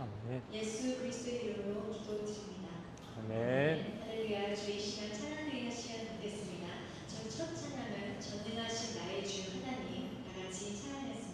아멘. 예수 그리스도의 이름으로 기도드립니다. 아멘. 할렐루야. 저희 시간 찬양 드리는 시간 되겠습니다. 저희 첫 찬양은 전능하신 나의 주 하나님 다 같이 찬양했습니다.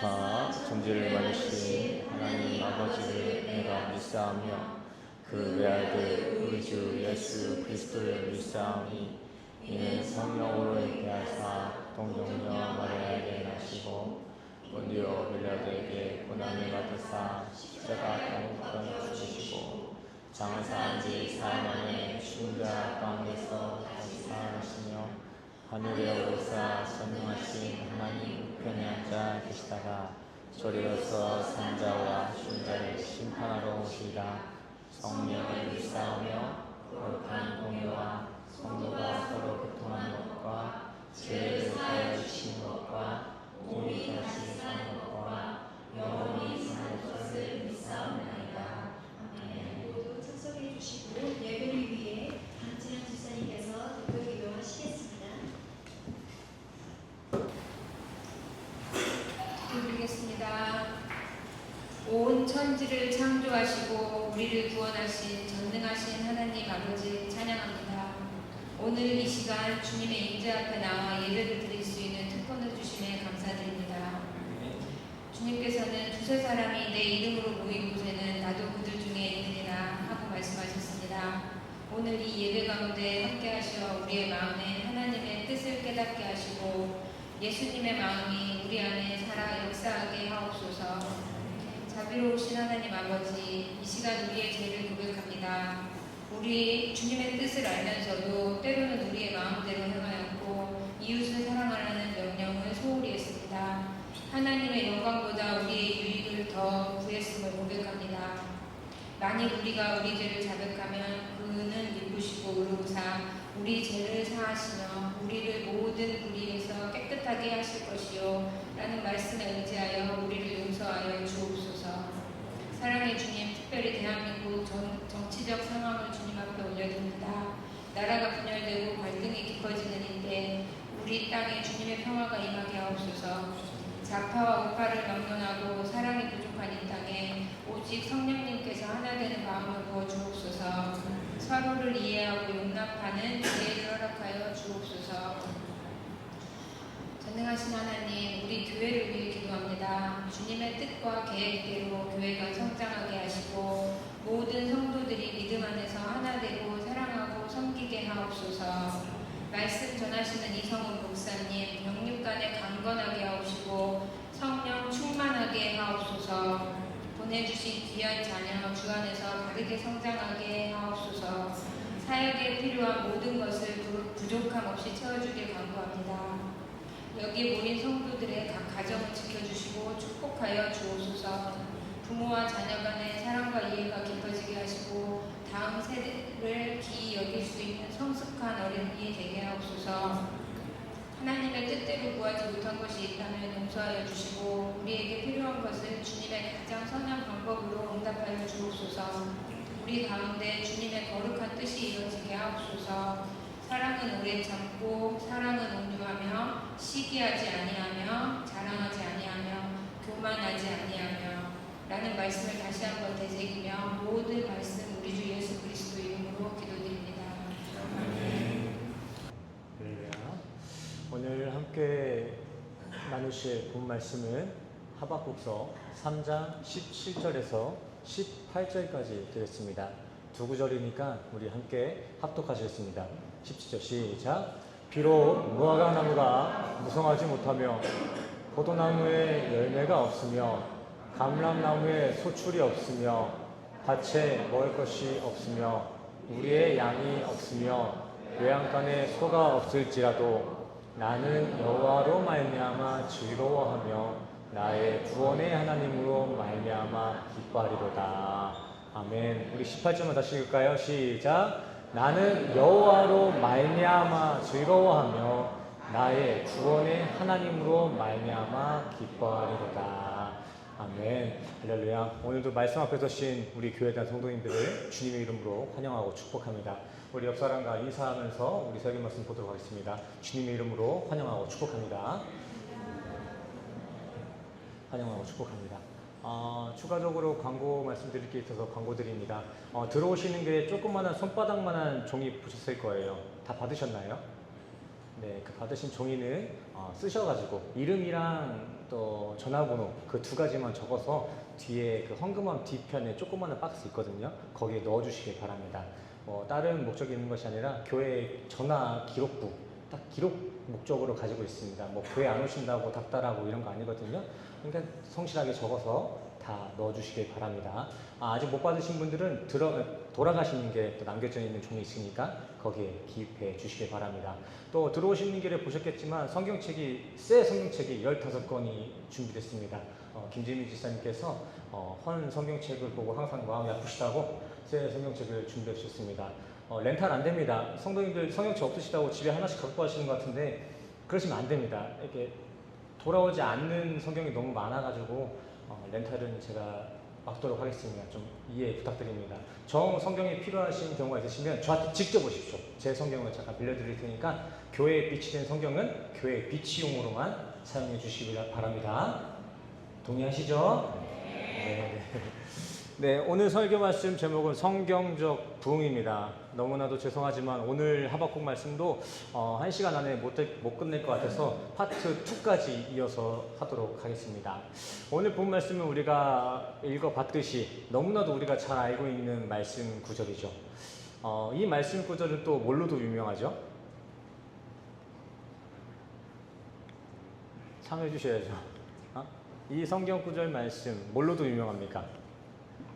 용서하 정죄를 많으신 하나님 아버지를 내가 믿사오며 그 외아들 우리 주 예수 그리스도를 믿사오니 이는 성령으로 인하사 동정녀 마리아에게 나시고 본디오 빌라도에게 고난을 받으사 십자가 감옥에 죽으시고 장사 한지 4일 만에 죽은 자 가운데서 다시 살아나시며 하늘에 오르사 전능하신 하나님 우편에 앉아 계시다가 저리로서 산자와 죽은 자를 심판하러 오시리라. 성령을 믿사오며 거룩한 공의와 성도가 서로 교통하는 것과 죄를 사하여 주시는 것과 몸이 다시 사는 것과 영원히 사는 것을 믿사옵나이다. 아멘. 모두 참석해 주시고 예배를 위해 강진환 집사님께서 대표 기도하시겠습니다. 기도드리겠습니다. 온 천지를 창조하시고 우리를 구원하신 전능하신 하나님 아버지 찬양합니다. 오늘 이 시간 주님의 임재 앞에 나와 예배를 드릴 수 있는 특권을 주심에 감사드립니다. 주님께서는 두세 사람이 내 이름으로 모인 곳에는 나도 그들 중에 있느니라 하고 말씀하셨습니다. 오늘 이 예배 가운데 함께 하시어 우리의 마음에 하나님의 뜻을 깨닫게 하시고 예수님의 마음이 우리 안에 살아 역사하게 하옵소서. 자비로우신 하나님 아버지, 이 시간 우리의 죄를 고백합니다. 우리 주님의 뜻을 알면서도 때로는 우리의 마음대로 행하였고 이웃을 사랑하라는 명령을 소홀히 했습니다. 하나님의 영광보다 우리의 유익을 더 구했음을 고백합니다. 만일 우리가 우리 죄를 자백하면 그는 기쁘시고 의로우사 우리 죄를 사하시며 우리를 모든 불의에서 깨끗하게 하실 것이요 라는 말씀에 의지하여 우리를 용서하여 주옵소서. 사랑의 주님, 특별히 대한민국 정치적 상황을 주님 앞에 올려드립니다. 나라가 분열되고 갈등이 깊어지는 이때 우리 땅에 주님의 평화가 임하게 하옵소서. 좌파와 우파를 막론하고 사랑이 부족한 이 땅에 오직 성령님께서 하나 되는 마음을 부어 주옵소서. 서로를 이해하고 용납하는 지혜를 허락하여 주옵소서. 전능하신 하나님, 우리 교회를 위해 기도합니다. 주님의 뜻과 계획대로 교회가 성장하게 하시고 모든 성도들이 믿음 안에서 하나 되고 사랑하고 섬기게 하옵소서. 말씀 전하시는 이성훈 목사님, 영육간에 강건하게 하옵시고 성령 충만하게 하옵소서. 보내주신 귀한 자녀 주 안에서 바르게 성장하게 하옵소서. 사역에 필요한 모든 것을 부족함 없이 채워주길 간구합니다. 여기 모인 성도들의 각 가정을 지켜주시고 축복하여 주옵소서. 부모와 자녀 간의 사랑과 이해가 깊어지게 하시고 다음 세대를 기이 여길 수 있는 성숙한 어린이 되게 하옵소서. 하나님의 뜻대로 구하지 못한 것이 있다면 용서하여 주시고 우리에게 필요한 것을 주님의 가장 선한 방법으로 응답하여 주옵소서. 우리 가운데 주님의 거룩한 뜻이 이루어지게 하옵소서. 사랑은 오래 참고 사랑은 온유하며 시기하지 아니하며 자랑하지 아니하며 교만하지 아니하며 라는 말씀을 다시 한번 되새기며 모든 말씀 우리 주 예수 그리스도 이름으로 기도드립니다. 아멘. 오늘 함께 나누실 본 말씀은 하박국서 3장 17절에서 18절까지 되겠습니다. 두 구절이니까 우리 함께 합독하시겠습니다. 17절 시작. 비록 무화과 나무가 무성하지 못하며 포도나무에 열매가 없으며 감람나무에 소출이 없으며 밭에 먹을 것이 없으며 우리의 양이 없으며 외양간에 소가 없을지라도 나는 여호와로 말미암아 즐거워하며 나의 구원의 하나님으로 말미암아 기뻐하리로다. 아멘. 우리 18절만 다시 읽을까요? 시작. 나는 여호와로 말미암아 즐거워하며 나의 구원의 하나님으로 말미암아 기뻐하리로다. 아멘. 할렐루야. 오늘도 말씀 앞에 서신 우리 교회에 대한 성도님들을 주님의 이름으로 환영하고 축복합니다. 우리 옆 사람과 인사하면서 우리 설교 말씀 보도록 하겠습니다. 주님의 이름으로 환영하고 축복합니다. 환영하고 축복합니다. 추가적으로 광고 말씀드릴 게 있어서 광고 드립니다. 들어오시는 게 조그마한 손바닥만한 종이 보셨을 거예요. 다 받으셨나요? 네, 그 받으신 종이는 쓰셔가지고 이름이랑 또 전화번호 그 두 가지만 적어서 뒤에 그 헌금함 뒤편에 조그마한 박스 있거든요. 거기에 넣어주시길 바랍니다. 다른 목적이 있는 것이 아니라 교회 전화 기록부 딱 기록 목적으로 가지고 있습니다. 뭐 교회 안 오신다고 닥달하고 이런 거 아니거든요. 그러니까 성실하게 적어서 다 넣어주시길 바랍니다. 아직 못 받으신 분들은 돌아가시는 게 또 남겨져 있는 종이 있으니까 거기에 기입해 주시길 바랍니다. 또 들어오시는 길에 보셨겠지만 새 성경책이 15권이 준비됐습니다. 김재민 지사님께서 헌 성경책을 보고 항상 마음이 아프시다고 새 성경책을 준비해 주셨습니다. 렌탈 안 됩니다. 성도님들 성경책 없으시다고 집에 하나씩 갖고 가시는 것 같은데 그러시면 안 됩니다. 이렇게 돌아오지 않는 성경이 너무 많아가지고 렌탈은 제가 막도록 하겠습니다. 좀 이해 부탁드립니다. 정 성경이 필요하신 경우가 있으시면 저한테 직접 오십시오. 제 성경을 잠깐 빌려드릴 테니까 교회에 비치된 성경은 교회 비치용으로만 사용해 주시기 바랍니다. 동의하시죠? 네. 네, 오늘 설교 말씀 제목은 성경적 부흥입니다. 너무나도 죄송하지만 오늘 하박국 말씀도 1시간 안에 못 끝낼 것 같아서 파트 2까지 이어서 하도록 하겠습니다. 오늘 본 말씀은 우리가 읽어봤듯이 너무나도 우리가 잘 알고 있는 말씀 구절이죠. 이 말씀 구절은 또 뭘로도 유명하죠? 참여해 주셔야죠. 이 성경 구절 말씀 뭘로도 유명합니까?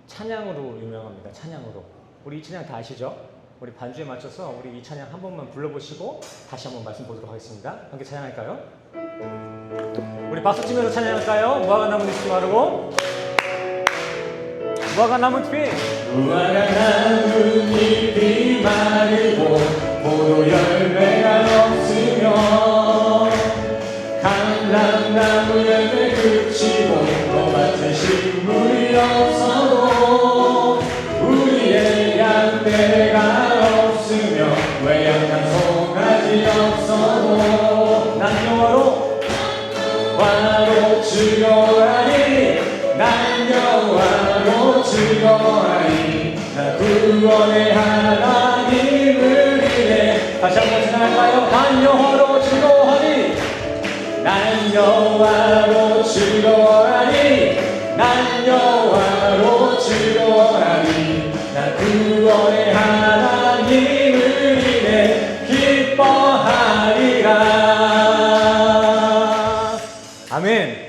찬양으로 유명합니다. 찬양으로. 우리 이 찬양 다 아시죠? 우리 반주에 맞춰서 우리 이 찬양 한 번만 불러보시고 다시 한번 말씀 보도록 하겠습니다. 함께 찬양할까요? 우리 박수 치면서 찬양할까요? 무화과 나무 잎이 마르고 무화과 나무 잎이 마르고 포도 열매가 없으며 감람나무 열매 그치고 또 같은 식물이 없어도 우리의 양떼가 없으며 외양간 송아지 없어도 난 여호와로 즐거워하니 난 여호와로 즐거워하니 나 구원의 하나님을 인해 다시 한번 생각할까요? 난 여호와로 즐거워하니 난 여호와로 즐거워하니 난 여호와로 즐거워하니 나 구원의 하나님을 인해 기뻐하리라. 아멘.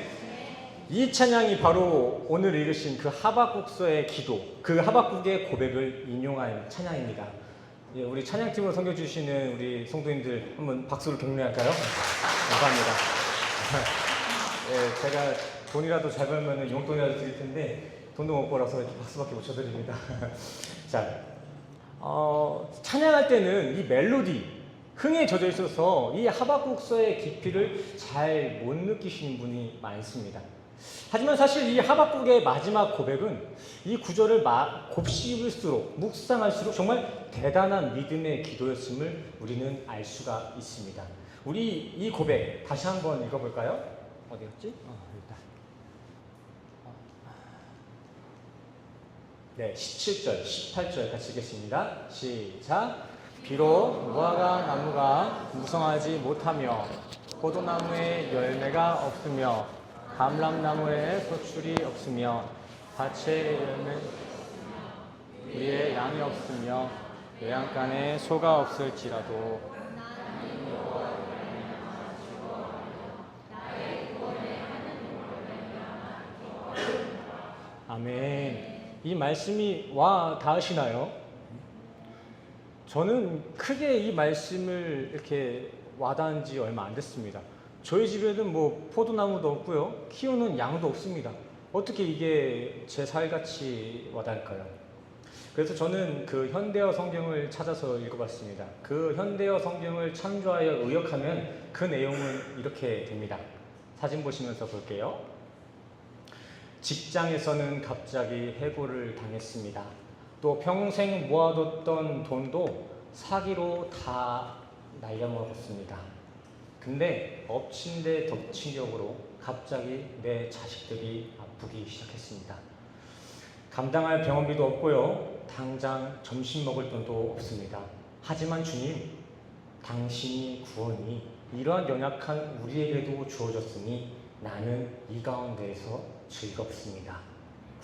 이 찬양이 바로 오늘 읽으신 그 하박국서의 기도, 그 하박국의 고백을 인용한 찬양입니다. 예, 우리 찬양팀으로 섬겨주시는 우리 성도님들 한번 박수를 격려할까요? 감사합니다. 예, 제가 돈이라도 잘 벌면 용돈이라도 드릴 텐데 돈도 못 벌어서 이렇게 박수밖에 못 쳐드립니다. 자, 찬양할 때는 이 멜로디, 흥에 젖어 있어서 이 하박국서의 깊이를 잘 못 느끼시는 분이 많습니다. 하지만 사실 이 하박국의 마지막 고백은 이 구절을 곱씹을수록 묵상할수록 정말 대단한 믿음의 기도였음을 우리는 알 수가 있습니다. 우리 이 고백 다시 한번 읽어볼까요? 어디였지? 여기다. 네, 17절, 18절 같이 읽겠습니다. 시작. 비록 무화과 나무가 무성하지 못하며 포도나무에 열매가 없으며 감람나무에 소출이 없으며 밭에 열매 위에 양이 없으며 외양간에 소가 없을지라도 아멘. 이 말씀이 와 닿으시나요? 저는 크게 이 말씀을 이렇게 와닿은 지 얼마 안 됐습니다. 저희 집에는 뭐 포도나무도 없고요, 키우는 양도 없습니다. 어떻게 이게 제 살같이 와닿을까요? 그래서 저는 그 현대어 성경을 찾아서 읽어봤습니다. 그 현대어 성경을 참조하여 의역하면 그 내용은 이렇게 됩니다. 사진 보시면서 볼게요. 직장에서는 갑자기 해고를 당했습니다. 또 평생 모아뒀던 돈도 사기로 다 날려먹었습니다. 근데 엎친 데 덮친 격으로 갑자기 내 자식들이 아프기 시작했습니다. 감당할 병원비도 없고요, 당장 점심 먹을 돈도 없습니다. 하지만 주님, 당신이 구원이 이러한 연약한 우리에게도 주어졌으니 나는 이 가운데에서 즐겁습니다.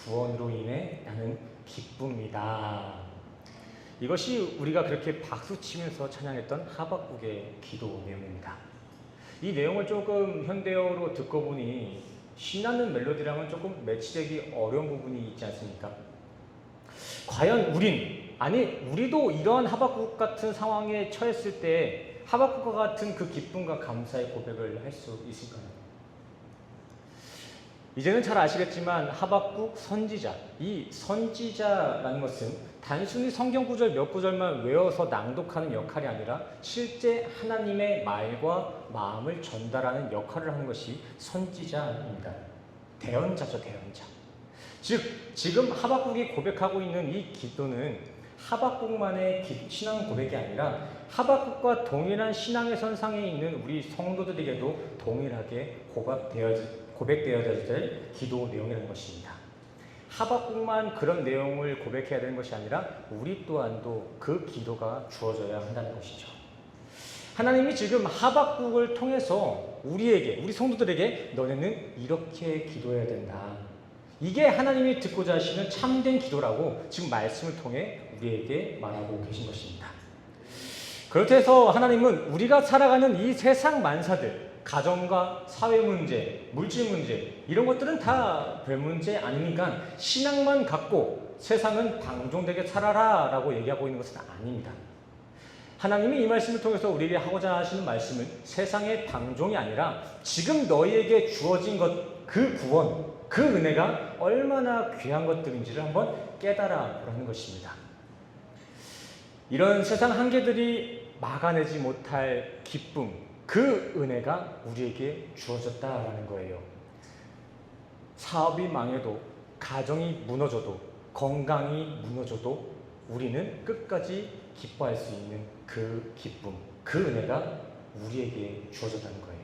구원으로 인해 나는 기쁩니다. 이것이 우리가 그렇게 박수치면서 찬양했던 하박국의 기도 내용입니다. 이 내용을 조금 현대어로 듣고 보니 신나는 멜로디랑은 조금 매치되기 어려운 부분이 있지 않습니까? 과연 우리도 이러한 하박국 같은 상황에 처했을 때 하박국과 같은 그 기쁨과 감사의 고백을 할 수 있을까요? 이제는 잘 아시겠지만 하박국 선지자, 이 선지자라는 것은 단순히 성경 구절 몇 구절만 외워서 낭독하는 역할이 아니라 실제 하나님의 말과 마음을 전달하는 역할을 하는 것이 선지자입니다. 대언자죠, 대언자. 즉, 지금 하박국이 고백하고 있는 이 기도는 하박국만의 신앙 고백이 아니라 하박국과 동일한 신앙의 선상에 있는 우리 성도들에게도 동일하게 고백되어야 될 기도 내용이라는 것입니다. 하박국만 그런 내용을 고백해야 되는 것이 아니라 우리 또한도 그 기도가 주어져야 한다는 것이죠. 하나님이 지금 하박국을 통해서 우리 성도들에게 너네는 이렇게 기도해야 된다. 이게 하나님이 듣고자 하시는 참된 기도라고 지금 말씀을 통해 우리에게 말하고 계신 것입니다. 그렇다 해서 하나님은 우리가 살아가는 이 세상 만사들, 가정과 사회 문제, 물질 문제 이런 것들은 다 별 문제 아니니까 신앙만 갖고 세상은 방종되게 살아라 라고 얘기하고 있는 것은 아닙니다. 하나님이 이 말씀을 통해서 우리에게 하고자 하시는 말씀은 세상의 방종이 아니라 지금 너희에게 주어진 것, 그 구원, 그 은혜가 얼마나 귀한 것들인지를 한번 깨달아 보라는 것입니다. 이런 세상 한계들이 막아내지 못할 기쁨, 그 은혜가 우리에게 주어졌다라는 거예요. 사업이 망해도, 가정이 무너져도, 건강이 무너져도 우리는 끝까지 기뻐할 수 있는 그 기쁨, 그 은혜가 우리에게 주어졌다는 거예요.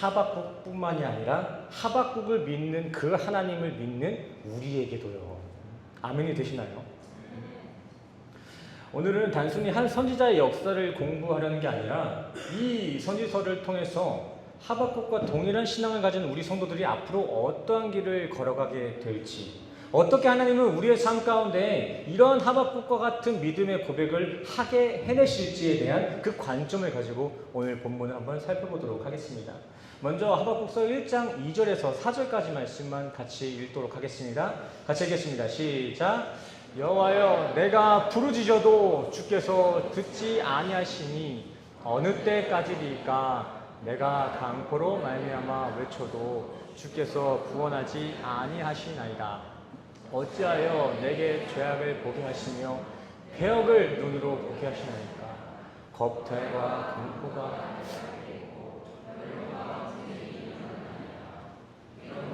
하박국뿐만이 아니라 하박국을 믿는 그 하나님을 믿는 우리에게도요. 아멘이 되시나요? 오늘은 단순히 한 선지자의 역사를 공부하려는 게 아니라 이 선지서를 통해서 하박국과 동일한 신앙을 가진 우리 성도들이 앞으로 어떠한 길을 걸어가게 될지, 어떻게 하나님은 우리의 삶 가운데 이런 하박국과 같은 믿음의 고백을 하게 해내실지에 대한 그 관점을 가지고 오늘 본문을 한번 살펴보도록 하겠습니다. 먼저 하박국서 1장 2절에서 4절까지 말씀만 같이 읽도록 하겠습니다. 같이 읽겠습니다. 시작. 여호와여, 내가 부르짖어도 주께서 듣지 아니하시니 어느 때까지리까? 내가 강포로 말미암아 외쳐도 주께서 구원하지 아니하시나이다. 어찌하여 내게 죄악을 보게 하시며 배역을 눈으로 보게 하시나이까? 겁탈과 강포가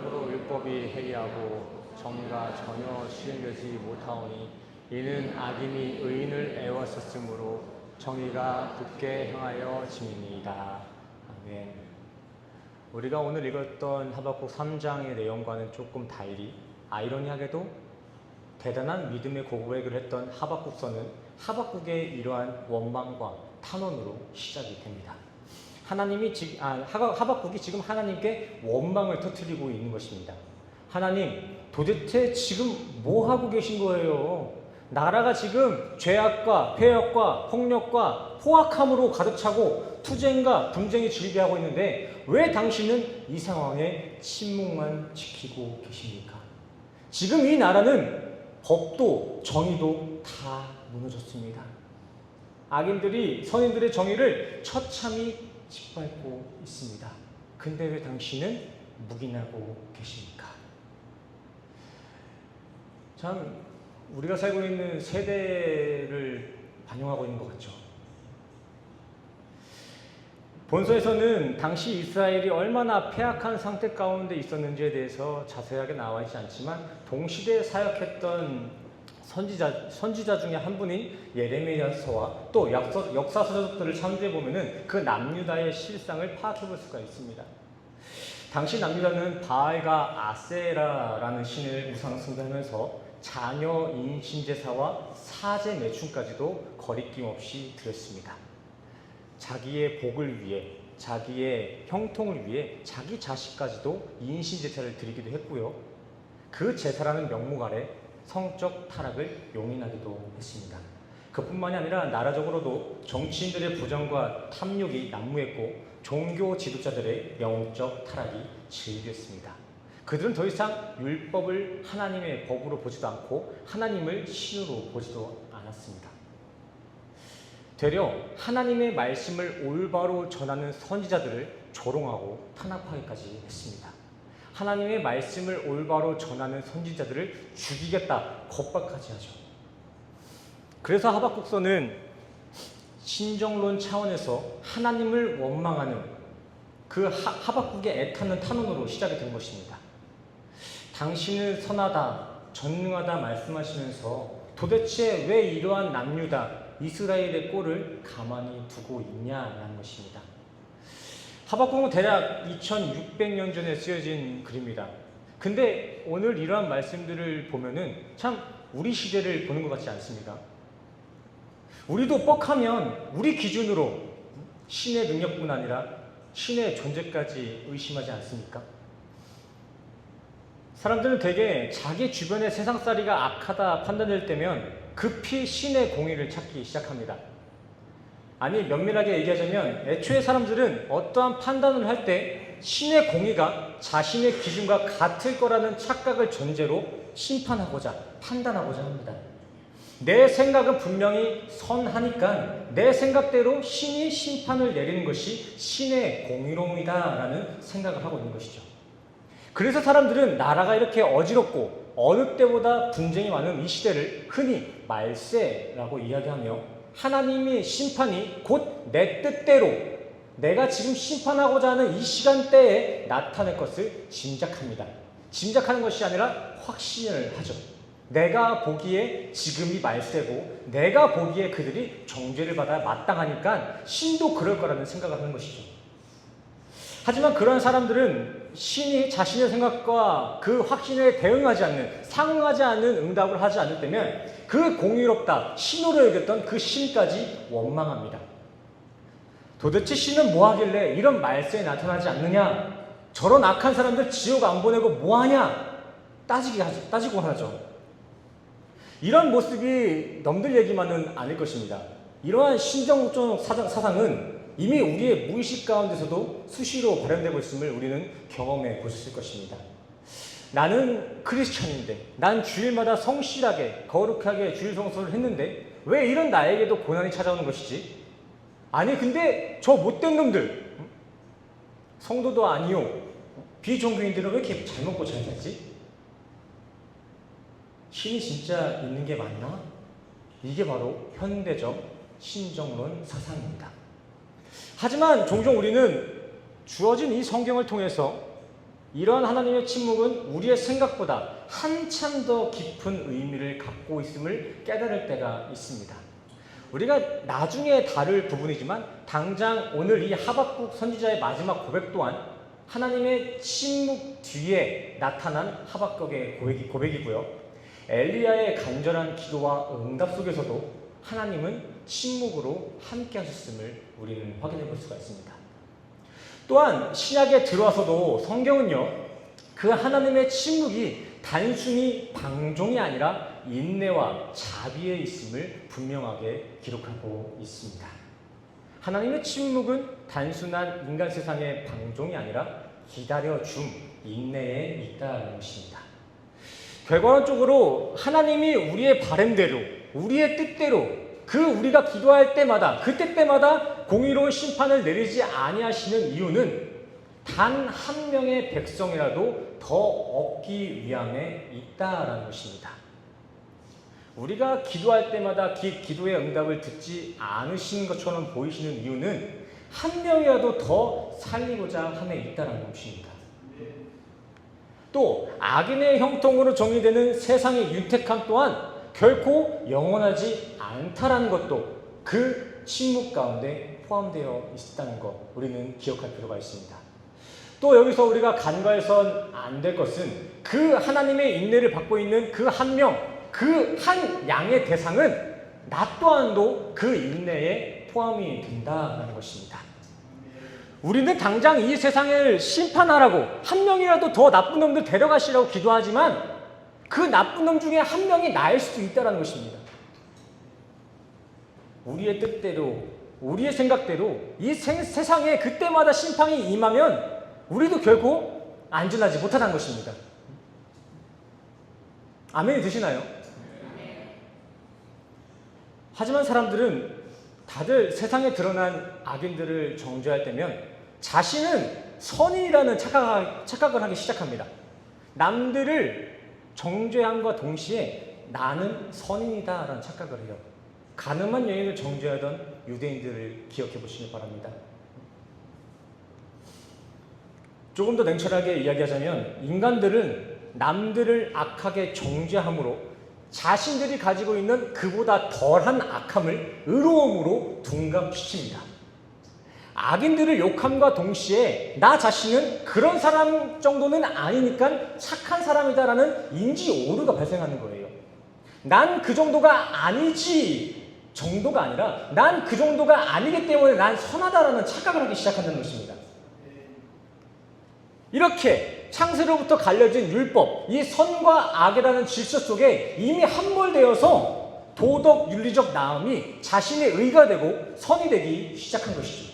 으로 율법이 해이하고 정의가 전혀 실현되지 못하오니 이는 악인이 의인을 애워쌌으므로 정의가 굳게 행하여 짐이니이다. 아멘. 우리가 오늘 읽었던 하박국 3장의 내용과는 조금 달리 아이러니하게도 대단한 믿음의 고백을 했던 하박국서는 하박국의 이러한 원망과 탄원으로 시작이 됩니다. 하박국이 지금 하나님께 원망을 터뜨리고 있는 것입니다. 하나님, 도대체 지금 뭐 하고 계신 거예요? 나라가 지금 죄악과 폐역과 폭력과 포악함으로 가득 차고 투쟁과 분쟁이 즐비하고 있는데 왜 당신은 이 상황에 침묵만 지키고 계십니까? 지금 이 나라는 법도 정의도 다 무너졌습니다. 악인들이 선인들의 정의를 처참히 짓밟고 있습니다. 근데 왜 당신은 묵인하고 계십니까? 참 우리가 살고 있는 세대를 반영하고 있는 것 같죠. 본서에서는 당시 이스라엘이 얼마나 폐악한 상태 가운데 있었는지에 대해서 자세하게 나와 있지 않지만 동시대에 사역했던 선지자 중에 한 분인 예레미야서와 또 역사서적들을 참조해 보면은 그 남유다의 실상을 파악해 볼 수가 있습니다. 당시 남유다는 바알과 아세라라는 신을 우상 숭배하면서 자녀 인신 제사와 사제 매춘까지도 거리낌 없이 드렸습니다. 자기의 복을 위해, 자기의 형통을 위해 자기 자식까지도 인신제사를 드리기도 했고요. 그 제사라는 명목 아래 성적 타락을 용인하기도 했습니다. 그뿐만이 아니라 나라적으로도 정치인들의 부정과 탐욕이 난무했고 종교 지도자들의 영적 타락이 진리했습니다. 그들은 더 이상 율법을 하나님의 법으로 보지도 않고 하나님을 신으로 보지도 않았습니다. 되려 하나님의 말씀을 올바로 전하는 선지자들을 조롱하고 탄압하기까지 했습니다. 하나님의 말씀을 올바로 전하는 선지자들을 죽이겠다 겁박까지 하죠. 그래서 하박국서는 신정론 차원에서 하나님을 원망하는 그 하박국의 애타는 탄원으로 시작이 된 것입니다. 당신은 선하다, 전능하다 말씀하시면서 도대체 왜 이러한 남유다, 이스라엘의 꼴을 가만히 두고 있냐라는 것입니다. 하박국은 대략 2600년 전에 쓰여진 글입니다. 근데 오늘 이러한 말씀들을 보면은 참 우리 시대를 보는 것 같지 않습니까? 우리도 뻑하면 우리 기준으로 신의 능력뿐 아니라 신의 존재까지 의심하지 않습니까? 사람들은 대개 자기 주변의 세상살이가 악하다 판단될 때면 급히 신의 공의를 찾기 시작합니다. 아니, 면밀하게 얘기하자면 애초에 사람들은 어떠한 판단을 할 때 신의 공의가 자신의 기준과 같을 거라는 착각을 전제로 심판하고자, 판단하고자 합니다. 내 생각은 분명히 선하니까 내 생각대로 신이 심판을 내리는 것이 신의 공의로움이다라는 생각을 하고 있는 것이죠. 그래서 사람들은 나라가 이렇게 어지럽고 어느 때보다 분쟁이 많은 이 시대를 흔히 말세라고 이야기하며 하나님의 심판이 곧 내 뜻대로 내가 지금 심판하고자 하는 이 시간대에 나타날 것을 짐작합니다. 짐작하는 것이 아니라 확신을 하죠. 내가 보기에 지금이 말세고 내가 보기에 그들이 정죄를 받아 마땅하니까 신도 그럴 거라는 생각을 하는 것이죠. 하지만 그런 사람들은 신이 자신의 생각과 그 확신에 대응하지 않는, 상응하지 않는 응답을 하지 않을 때면 그 공의롭다, 신으로 여겼던 그 신까지 원망합니다. 도대체 신은 뭐하길래 이런 말세에 나타나지 않느냐? 저런 악한 사람들 지옥 안 보내고 뭐하냐? 따지고 하죠. 이런 모습이 넘들 얘기만은 아닐 것입니다. 이러한 신정적 사상은 이미 우리의 무의식 가운데서도 수시로 발현되고 있음을 우리는 경험해 보셨을 것입니다. 나는 크리스찬인데, 난 주일마다 성실하게 거룩하게 주일 성수를 했는데 왜 이런 나에게도 고난이 찾아오는 것이지? 아니 근데 저 못된 놈들, 성도도 아니요, 비종교인들은 왜 이렇게 잘 먹고 잘 살지? 신이 진짜 있는 게 맞나? 이게 바로 현대적 신정론 사상입니다. 하지만 종종 우리는 주어진 이 성경을 통해서 이러한 하나님의 침묵은 우리의 생각보다 한참 더 깊은 의미를 갖고 있음을 깨달을 때가 있습니다. 우리가 나중에 다룰 부분이지만 당장 오늘 이 하박국 선지자의 마지막 고백 또한 하나님의 침묵 뒤에 나타난 하박국의 고백이고요. 엘리야의 간절한 기도와 응답 속에서도 하나님은 침묵으로 함께 하셨음을 우리는 확인해 볼 수가 있습니다. 또한 신약에 들어와서도 성경은요, 그 하나님의 침묵이 단순히 방종이 아니라 인내와 자비에 있음을 분명하게 기록하고 있습니다. 하나님의 침묵은 단순한 인간 세상의 방종이 아니라 기다려줌, 인내에 있다는 것입니다. 결과론적으로 하나님이 우리의 바람대로, 우리의 뜻대로 그 우리가 기도할 때마다 그때 때마다 공의로운 심판을 내리지 아니하시는 이유는 단 한 명의 백성이라도 더 얻기 위함에 있다라는 것입니다. 우리가 기도할 때마다 기도의 응답을 듣지 않으시는 것처럼 보이시는 이유는 한 명이라도 더 살리고자 함에 있다라는 것입니다. 또 악인의 형통으로 정의되는 세상의 윤택함 또한 결코 영원하지 않다라는 것도 그 침묵 가운데 포함되어 있다는 것, 우리는 기억할 필요가 있습니다. 또 여기서 우리가 간과해선 안 될 것은 그 하나님의 인내를 받고 있는 그 한 명, 그 한 양의 대상은 나 또한도 그 인내에 포함이 된다는 것입니다. 우리는 당장 이 세상을 심판하라고 한 명이라도 더 나쁜 놈들 데려가시라고 기도하지만 그 나쁜 놈 중에 한 명이 나일 수도 있다는 것입니다. 우리의 뜻대로, 우리의 생각대로 이 세상에 그때마다 심판이 임하면 우리도 결코 안전하지 못하다는 것입니다. 아멘이 드시나요? 하지만 사람들은 다들 세상에 드러난 악인들을 정죄할 때면 자신은 선인이라는 착각을 하기 시작합니다. 남들을 정죄함과 동시에 나는 선인이다라는 착각을 해요. 가늠한 여인을 정죄하던 유대인들을 기억해 보시기 바랍니다. 조금 더 냉철하게 이야기하자면 인간들은 남들을 악하게 정죄함으로 자신들이 가지고 있는 그보다 덜한 악함을 의로움으로 둔갑시킵니다. 악인들을 욕함과 동시에 나 자신은 그런 사람 정도는 아니니까 착한 사람이다라는 인지 오류가 발생하는 거예요. 난 그 정도가 아니지 정도가 아니라 난 그 정도가 아니기 때문에 난 선하다라는 착각을 하기 시작한다는 것입니다. 이렇게 창세로부터 갈려진 율법, 이 선과 악이라는 질서 속에 이미 함몰되어서 도덕, 윤리적 나음이 자신의 의가 되고 선이 되기 시작한 것이죠.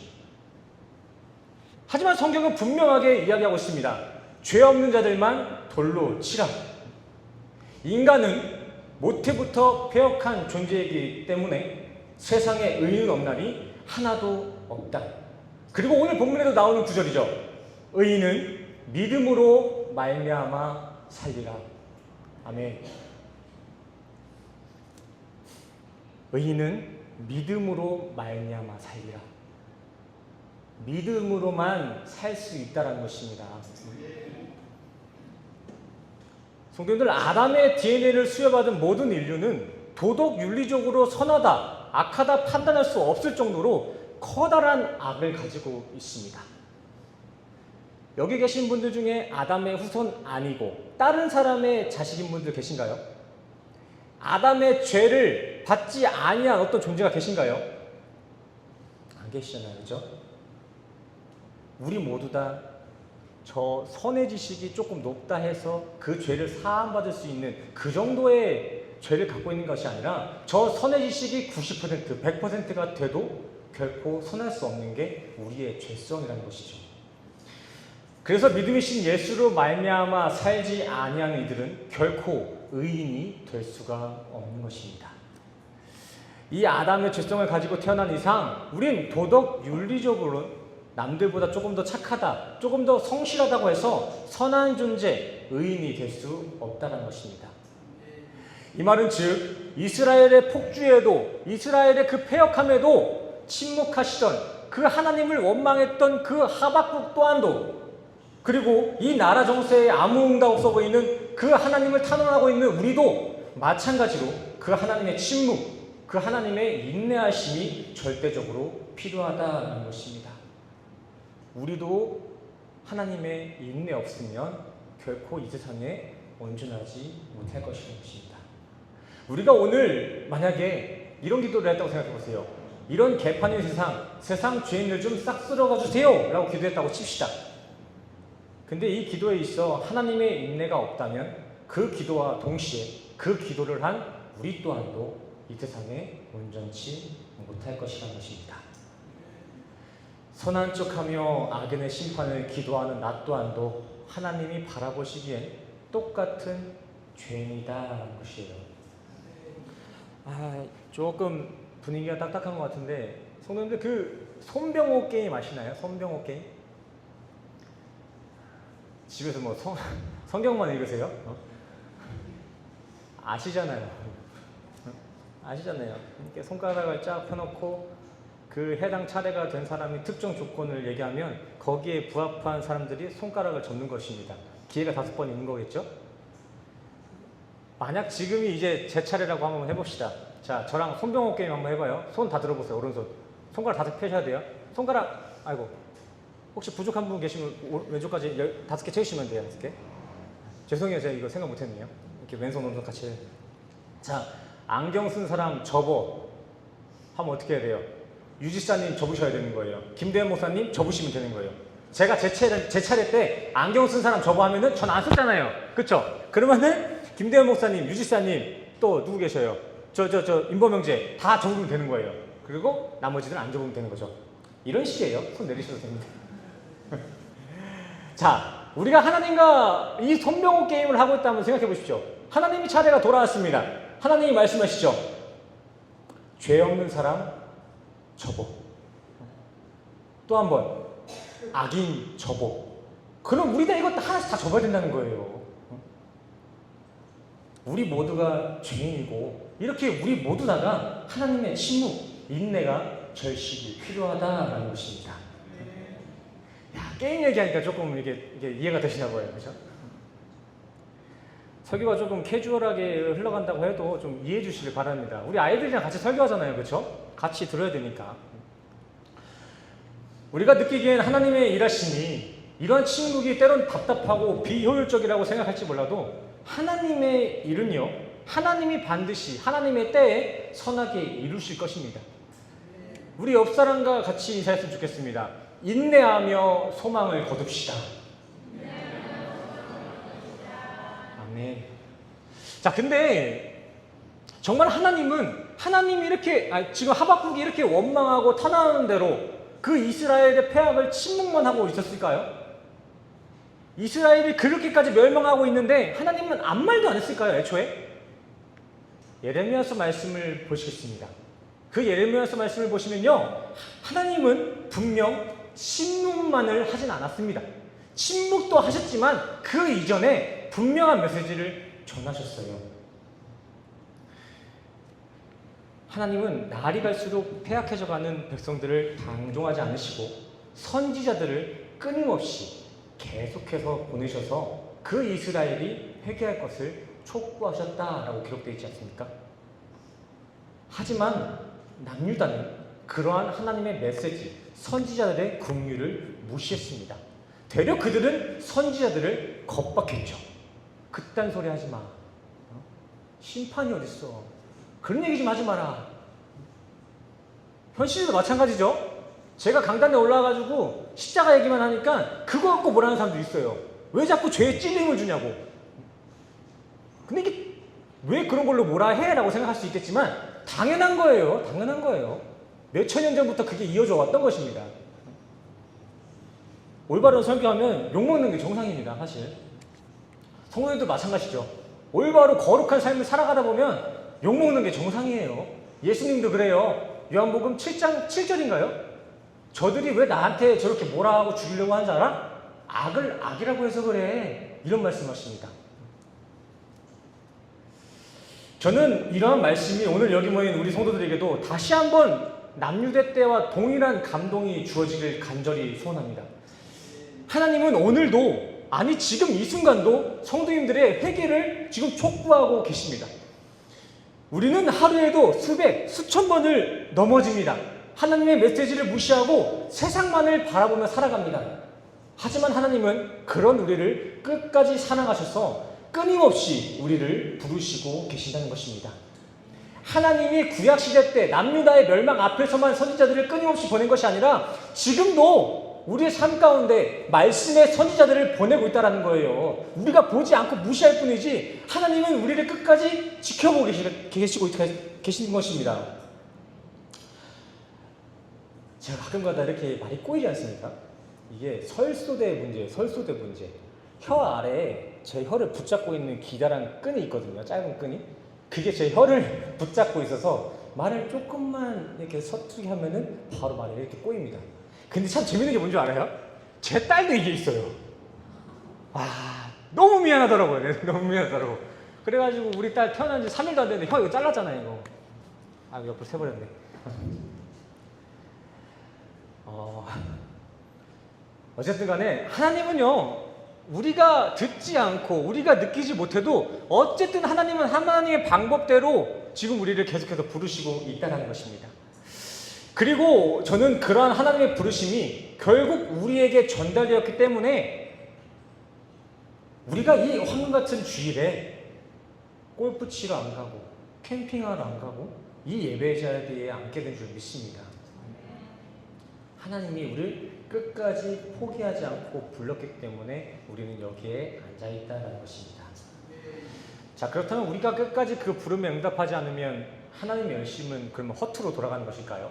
하지만 성경은 분명하게 이야기하고 있습니다. 죄 없는 자들만 돌로 치라. 인간은 모태부터 패역한 존재이기 때문에 세상에 의인 없나니 하나도 없다. 그리고 오늘 본문에도 나오는 구절이죠. 의인은 믿음으로 말미암아 살리라. 아멘. 의인은 믿음으로 말미암아 살리라. 믿음으로만 살 수 있다는 것입니다. 성도님들, 아담의 DNA를 수여받은 모든 인류는 도덕 윤리적으로 선하다, 악하다 판단할 수 없을 정도로 커다란 악을 가지고 있습니다. 여기 계신 분들 중에 아담의 후손 아니고 다른 사람의 자식인 분들 계신가요? 아담의 죄를 받지 아니한 어떤 존재가 계신가요? 안 계시잖아요, 그렇죠? 우리 모두 다 저 선의 지식이 조금 높다 해서 그 죄를 사함받을 수 있는 그 정도의 죄를 갖고 있는 것이 아니라 저 선의 지식이 90%, 100%가 돼도 결코 선할 수 없는 게 우리의 죄성이라는 것이죠. 그래서 믿음이신 예수로 말미암아 살지 아니하는 이들은 결코 의인이 될 수가 없는 것입니다. 이 아담의 죄성을 가지고 태어난 이상 우린 도덕 윤리적으로 남들보다 조금 더 착하다, 조금 더 성실하다고 해서 선한 존재, 의인이 될 수 없다는 것입니다. 이 말은 즉 이스라엘의 폭주에도, 이스라엘의 그 패역함에도 침묵하시던 그 하나님을 원망했던 그 하박국 또한도, 그리고 이 나라 정세에 아무 응답 없어 보이는 그 하나님을 탄원하고 있는 우리도 마찬가지로 그 하나님의 침묵, 그 하나님의 인내하심이 절대적으로 필요하다는 것입니다. 우리도 하나님의 인내 없으면 결코 이 세상에 온전하지 못할 것이라는 것입니다. 우리가 오늘 만약에 이런 기도를 했다고 생각해 보세요. 이런 개판인 세상 죄인을 좀 싹 쓸어가 주세요 라고 기도했다고 칩시다. 근데 이 기도에 있어 하나님의 인내가 없다면 그 기도와 동시에 그 기도를 한 우리 또한도 이 세상에 온전치 못할 것이라는 것입니다. 선한 척하며 악인의 심판을 기도하는 나 또한도 하나님이 바라보시기엔 똑같은 죄인이다라는 것이에요. 조금 분위기가 딱딱한 것 같은데 성도님들 그 손병호 게임 아시나요? 손병호 게임? 집에서 뭐 성경만 읽으세요? 아시잖아요. 이렇게 손가락을 쫙 펴놓고 그 해당 차례가 된 사람이 특정 조건을 얘기하면 거기에 부합한 사람들이 손가락을 접는 것입니다. 기회가 5번 있는 거겠죠? 만약 지금이 이제 제 차례라고 한번 해봅시다. 자, 저랑 손병호 게임 한번 해봐요. 손 다 들어보세요. 오른손. 손가락 5 펴셔야 돼요. 손가락, 아이고. 혹시 부족한 분 계시면 왼쪽까지 5개 채우시면 돼요. 5개. 죄송해요. 제가 이거 생각 못했네요. 이렇게 왼손, 오른손 같이. 자, 안경 쓴 사람 접어. 하면 어떻게 해야 돼요? 유지사님 접으셔야 되는 거예요. 김대현 목사님 접으시면 되는 거예요. 제가 제 차례 때 안경 쓴 사람 접어 하면은 전 안 썼잖아요. 그쵸? 그러면은 김대현 목사님, 유지사님 또 누구 계셔요? 저 임범영재 다 접으면 되는 거예요. 그리고 나머지는 안 접으면 되는 거죠. 이런 식이에요. 손 내리셔도 됩니다. 자, 우리가 하나님과 이 손병호 게임을 하고 있다면 생각해 보십시오. 하나님이 차례가 돌아왔습니다. 하나님이 말씀하시죠. 죄 없는 사람 접어. 또 한 번 악인 접어. 그럼 우리가 이거 하나씩 다 접어야 된다는 거예요. 우리 모두가 죄인이고 이렇게 우리 모두 다가 하나님의 침묵, 인내가 절실히 필요하다라는 것입니다. 야, 게임 얘기하니까 조금 이게 이해가 되시나 봐요. 그죠? 설교가 조금 캐주얼하게 흘러간다고 해도 좀 이해해 주시길 바랍니다. 우리 아이들이랑 같이 설교하잖아요. 그렇죠? 같이 들어야 되니까. 우리가 느끼기엔 하나님의 일하심이 이러한 침묵이 때론 답답하고 비효율적이라고 생각할지 몰라도 하나님의 일은요, 하나님이 반드시 하나님의 때에 선하게 이루실 것입니다. 우리 옆 사람과 같이 인사했으면 좋겠습니다. 인내하며 소망을 거둡시다. 아멘. 자, 근데 정말 하나님이 이렇게 지금 하박국이 이렇게 원망하고 탄원하는 대로 그 이스라엘의 폐악을 침묵만 하고 있었을까요? 이스라엘이 그렇게까지 멸망하고 있는데 하나님은 아무 말도 안 했을까요? 애초에? 예레미야서 말씀을 보시겠습니다. 그 예레미야서 말씀을 보시면요, 하나님은 분명 침묵만을 하진 않았습니다. 침묵도 하셨지만 그 이전에 분명한 메시지를 전하셨어요. 하나님은 날이 갈수록 폐악해져가는 백성들을 방종하지 않으시고 선지자들을 끊임없이 계속해서 보내셔서 그 이스라엘이 회개할 것을 촉구하셨다라고 기록되어 있지 않습니까? 하지만 남유다는 그러한 하나님의 메시지, 선지자들의 긍휼을 무시했습니다. 되려 그들은 선지자들을 겁박했죠. 그딴 소리 하지 마. 심판이 어딨어. 그런 얘기 좀 하지 마라. 현실도 마찬가지죠. 제가 강단에 올라와가지고 십자가 얘기만 하니까 그거 갖고 뭐라는 사람도 있어요. 왜 자꾸 죄에 찔림을 주냐고. 근데 이게 왜 그런 걸로 뭐라 해? 라고 생각할 수 있겠지만 당연한 거예요. 당연한 거예요. 몇천 년 전부터 그게 이어져 왔던 것입니다. 올바른 설교하면 욕먹는 게 정상입니다. 사실 성도님도 마찬가지죠. 올바로 거룩한 삶을 살아가다 보면 욕먹는 게 정상이에요. 예수님도 그래요. 요한복음 7장 7절인가요? 저들이 왜 나한테 저렇게 뭐라 하고 죽이려고 하는 줄 알아? 악을 악이라고 해서 그래. 이런 말씀하십니다. 저는 이러한 말씀이 오늘 여기 모인 우리 성도들에게도 다시 한번 남유대 때와 동일한 감동이 주어지길 간절히 소원합니다. 하나님은 오늘도, 아니 지금 이 순간도 성도님들의 회개를 지금 촉구하고 계십니다. 우리는 하루에도 수백, 수천 번을 넘어집니다. 하나님의 메시지를 무시하고 세상만을 바라보며 살아갑니다. 하지만 하나님은 그런 우리를 끝까지 사랑하셔서 끊임없이 우리를 부르시고 계신다는 것입니다. 하나님이 구약시대 때 남유다의 멸망 앞에서만 선지자들을 끊임없이 보낸 것이 아니라 지금도 우리의 삶 가운데 말씀의 선지자들을 보내고 있다는 거예요. 우리가 보지 않고 무시할 뿐이지 하나님은 우리를 끝까지 지켜보고 계시고 계시는 것입니다. 제가 가끔가다 이렇게 말이 꼬이지 않습니까? 이게 설소대 문제예요. 설소대 문제. 혀 아래에 제 혀를 붙잡고 있는 기다란 끈이 있거든요. 짧은 끈이. 그게 제 혀를 붙잡고 있어서 말을 조금만 이렇게 서투게 하면은 바로 말이 이렇게 꼬입니다. 근데 참 재밌는 게 뭔지 알아요? 제 딸도 이게 있어요. 너무 미안하더라고요. 너무 미안하더라고. 그래가지고 우리 딸 태어난 지 3일도 안 됐는데 혀 이거 잘랐잖아요, 이거. 옆으로 새버렸네. 어쨌든 간에 하나님은요, 우리가 듣지 않고 우리가 느끼지 못해도 어쨌든 하나님은 하나님의 방법대로 지금 우리를 계속해서 부르시고 있다는 것입니다. 그리고 저는 그러한 하나님의 부르심이 결국 우리에게 전달되었기 때문에 우리가 이 황금 같은 주일에 골프 치러 안 가고 캠핑하러 안 가고 이 예배 자리에 앉게 된 줄 믿습니다. 하나님이 우리를 끝까지 포기하지 않고 불렀기 때문에 우리는 여기에 앉아있다는 것입니다. 자, 그렇다면 우리가 끝까지 그 부름에 응답하지 않으면 하나님의 열심은 그러면 허투루 돌아가는 것일까요?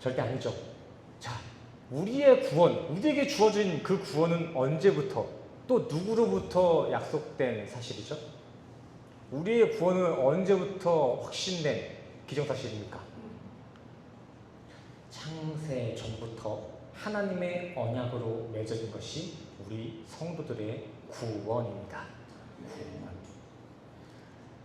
절대 아니죠. 자, 우리의 구원, 우리에게 주어진 그 구원은 언제부터 또 누구로부터 약속된 사실이죠? 우리의 구원은 언제부터 확신된 기정사실입니까? 창세 전부터 하나님의 언약으로 맺어진 것이 우리 성도들의 구원입니다. 구원.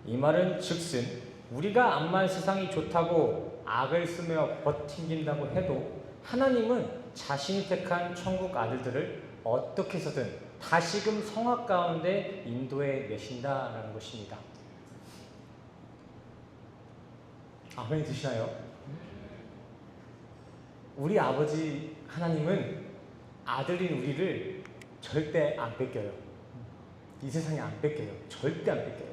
이 말은 즉슨 우리가 암만 세상이 좋다고 악을 쓰며 버틴긴다고 해도 하나님은 자신이 택한 천국 아들들을 어떻게 해서든 다시금 성악 가운데 인도해 내신다라는 것입니다. 아멘 드시나요? 우리 아버지 하나님은 아들인 우리를 절대 안 뺏겨요. 이 세상에 안 뺏겨요. 절대 안 뺏겨요.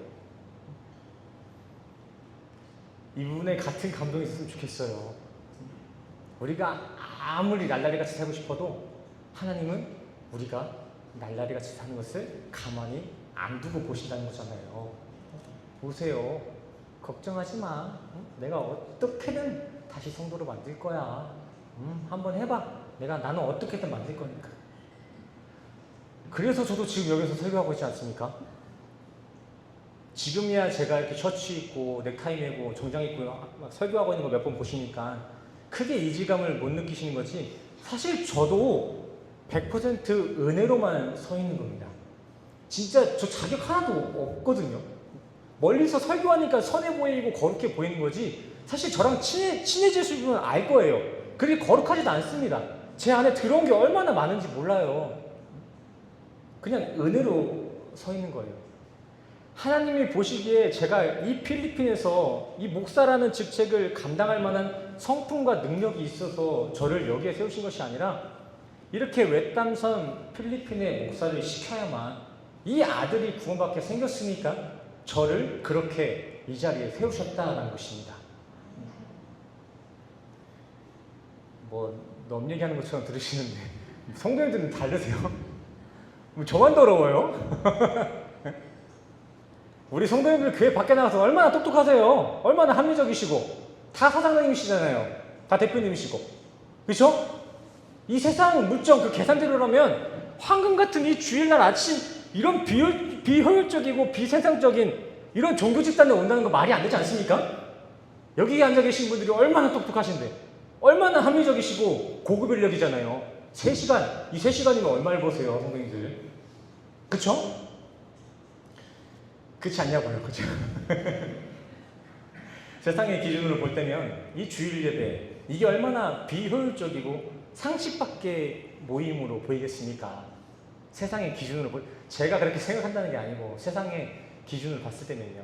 이 부분에 같은 감동이 있었으면 좋겠어요. 우리가 아무리 날라리같이 살고 싶어도 하나님은 우리가 날라리같이 사는 것을 가만히 안 두고 보신다는 거잖아요. 보세요. 걱정하지 마. 내가 어떻게든 다시 성도로 만들 거야. 한번 해봐. 나는 어떻게든 만들 거니까. 그래서 저도 지금 여기서 설교하고 있지 않습니까? 지금이야 제가 이렇게 셔츠 입고 넥타이 매고 정장 입고 막 설교하고 있는 거 몇 번 보시니까 크게 이질감을 못 느끼시는 거지, 사실 저도 100% 은혜로만 서 있는 겁니다. 진짜 저 자격 하나도 없거든요. 멀리서 설교하니까 선해 보이고 거룩해 보이는 거지, 사실 저랑 친해지실 분은 알 거예요. 그렇게 거룩하지도 않습니다. 제 안에 들어온 게 얼마나 많은지 몰라요. 그냥 은혜로 서 있는 거예요. 하나님이 보시기에 제가 이 필리핀에서 이 목사라는 직책을 감당할 만한 성품과 능력이 있어서 저를 여기에 세우신 것이 아니라 이렇게 외딴섬 필리핀의 목사를 시켜야만 이 아들이 구원받게 생겼으니까 저를 그렇게 이 자리에 세우셨다는 것입니다. 넘 얘기하는 것처럼 들으시는데 성도님들은 다르세요? 저만 더러워요? 우리 성도님들 교회 밖에 나가서 얼마나 똑똑하세요? 얼마나 합리적이시고 다 사장님이시잖아요. 다 대표님이시고. 그렇죠? 이 세상 물정 그 계산대로라면 황금 같은 이 주일날 아침 이런 비효율적이고 비세상적인 이런 종교 집단에 온다는 거 말이 안 되지 않습니까? 여기 앉아 계신 분들이 얼마나 똑똑하신데 얼마나 합리적이시고 고급 인력이잖아요. 3시간, 이 3시간이면 얼마를 버세요, 성도님들? 그쵸? 그렇지 않냐고요, 그죠? 세상의 기준으로 볼 때면 이 주일 예배, 이게 얼마나 비효율적이고 상식 밖의 모임으로 보이겠습니까? 세상의 기준으로 제가 그렇게 생각한다는 게 아니고 세상의 기준을 봤을 때면요.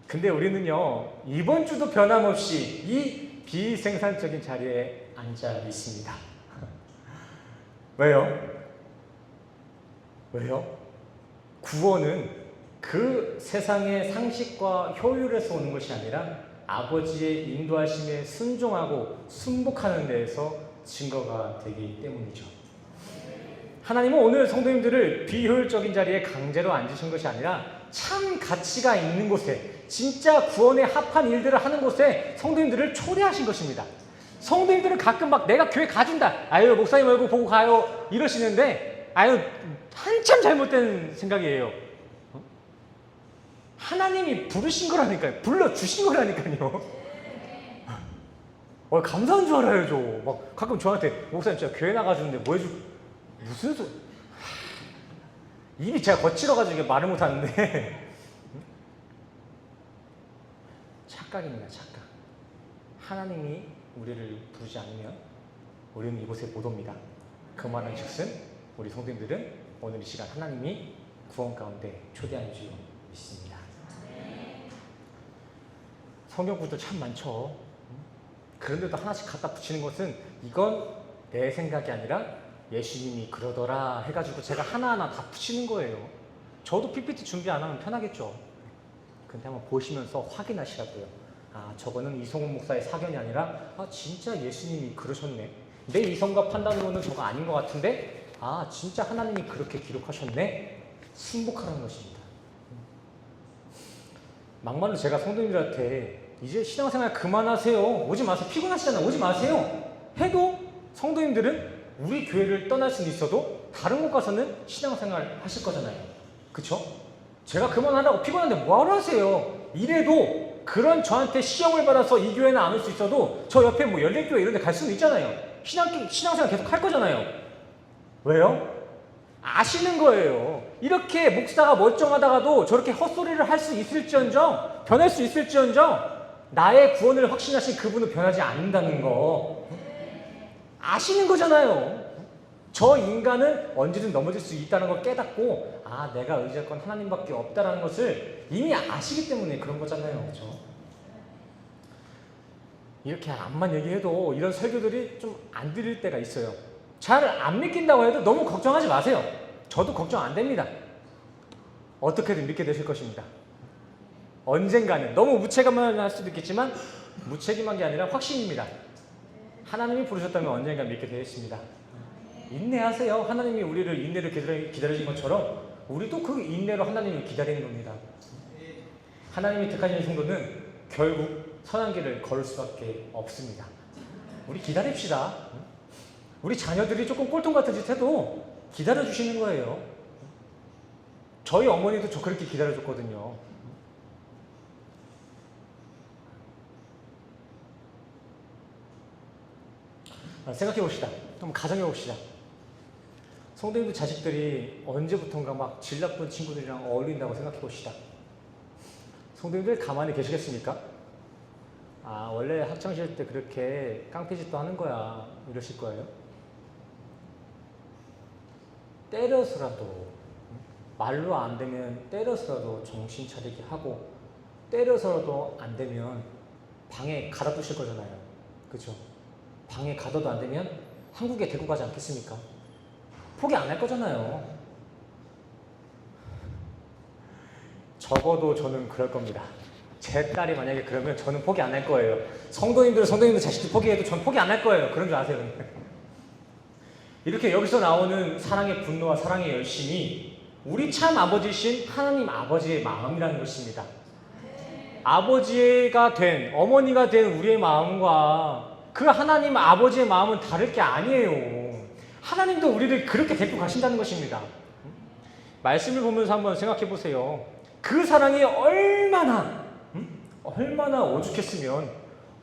근데 우리는요, 이번 주도 변함없이 이 비생산적인 자리에 앉아 있습니다. 왜요? 구원은 그 세상의 상식과 효율에서 오는 것이 아니라 아버지의 인도하심에 순종하고 순복하는 데에서 증거가 되기 때문이죠. 하나님은 오늘 성도님들을 비효율적인 자리에 강제로 앉으신 것이 아니라 참 가치가 있는 곳에, 진짜 구원에 합한 일들을 하는 곳에 성도님들을 초대하신 것입니다. 성도님들은 가끔 막 내가 교회 가준다, 아유 목사님 얼굴 보고 가요 이러시는데, 아유 한참 잘못된 생각이에요. 하나님이 부르신 거라니까요. 불러주신 거라니까요. 감사한 줄 알아요, 저. 막 가끔 저한테 목사님 진짜 교회 나가주는데 뭐 해줄, 무슨 소리. 입이 제가 거칠어가지고 말을 못하는데 착각입니다, 착각. 하나님이 우리를 부르지 않으면 우리는 이곳에 못 옵니다. 그 말은 즉슨 우리 성도님들은 오늘 이 시간 하나님이 구원 가운데 초대하는 줄 믿습니다. 성경 구절 참 많죠. 그런데도 하나씩 갖다 붙이는 것은 이건 내 생각이 아니라 예수님이 그러더라 해가지고 제가 하나하나 다 붙이는 거예요. 저도 PPT 준비 안 하면 편하겠죠. 근데 한번 보시면서 확인하시라고요. 아, 저거는 이성훈 목사의 사견이 아니라 진짜 예수님이 그러셨네. 내 이성과 판단으로는 저거 아닌 것 같은데 진짜 하나님이 그렇게 기록하셨네. 승복하라는 것입니다. 막말로 제가 성도님들한테 이제 신앙생활 그만하세요. 오지 마세요. 피곤하시잖아요. 오지 마세요. 해도 성도님들은 우리 교회를 떠날 수는 있어도 다른 곳 가서는 신앙생활 하실 거잖아요. 그쵸? 제가 그만하라고 피곤한데 뭐하러 하세요? 이래도 그런 저한테 시험을 받아서 이 교회는 안 올 수 있어도 저 옆에 뭐 열린교회 이런 데 갈 수는 있잖아요. 신앙생활 계속 할 거잖아요. 왜요? 아시는 거예요. 이렇게 목사가 멀쩡하다가도 저렇게 헛소리를 할 수 있을지언정, 변할 수 있을지언정, 나의 구원을 확신하신 그분은 변하지 않는다는 거 아시는 거잖아요. 저 인간은 언제든 넘어질 수 있다는 걸 깨닫고 내가 의지할 건 하나님밖에 없다는 것을 이미 아시기 때문에 그런 거잖아요. 그렇죠? 이렇게 암만 얘기해도 이런 설교들이 좀 안 들릴 때가 있어요. 잘 안 믿긴다고 해도 너무 걱정하지 마세요. 저도 걱정 안 됩니다. 어떻게든 믿게 되실 것입니다. 언젠가는 너무 무책임한 할 수도 있겠지만 무책임한 게 아니라 확신입니다. 하나님이 부르셨다면 언젠가 믿게 되겠습니다. 인내하세요. 하나님이 우리를 인내로 기다려진 것처럼 우리도 그 인내로 하나님을 기다리는 겁니다. 하나님이 택하신 성도는 결국 선한 길을 걸을 수밖에 없습니다. 우리 기다립시다. 우리 자녀들이 조금 꼴통 같은 짓 해도 기다려주시는 거예요. 저희 어머니도 저 그렇게 기다려줬거든요. 생각해 봅시다. 한번 가정해 봅시다. 성도님들 자식들이 언제부턴가 막 질 나쁜 친구들이랑 어울린다고 생각해 봅시다. 성도님들 가만히 계시겠습니까? 원래 학창시절 때 그렇게 깡패짓도 하는 거야. 이러실 거예요. 때려서라도, 말로 안 되면 때려서라도 정신 차리게 하고, 때려서라도 안 되면 방에 가둬 두실 거잖아요. 그죠? 방에 가둬도 안 되면 한국에 데리고 가지 않겠습니까? 포기 안 할 거잖아요. 적어도 저는 그럴 겁니다. 제 딸이 만약에 그러면 저는 포기 안 할 거예요. 성도님들 자식들 포기해도 전 포기 안 할 거예요. 그런 줄 아세요? 이렇게 여기서 나오는 사랑의 분노와 사랑의 열심이 우리 참 아버지신 하나님 아버지의 마음이라는 것입니다. 아버지가 된, 어머니가 된 우리의 마음과 그 하나님 아버지의 마음은 다를 게 아니에요. 하나님도 우리를 그렇게 데리고 가신다는 것입니다. 말씀을 보면서 한번 생각해 보세요. 그 사랑이 얼마나 오죽했으면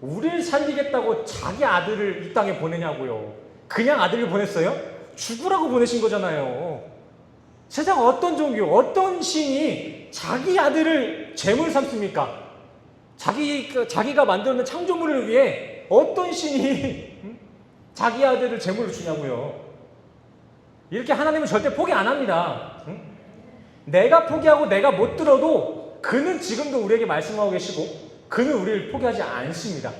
우리를 살리겠다고 자기 아들을 이 땅에 보내냐고요. 그냥 아들을 보냈어요? 죽으라고 보내신 거잖아요. 세상 어떤 종교, 어떤 신이 자기 아들을 제물 삼습니까? 자기가 만들어낸 창조물을 위해 어떤 신이 자기 아들을 제물로 주냐고요. 이렇게 하나님은 절대 포기 안 합니다. 내가 포기하고 내가 못 들어도 그는 지금도 우리에게 말씀하고 계시고 그는 우리를 포기하지 않습니다.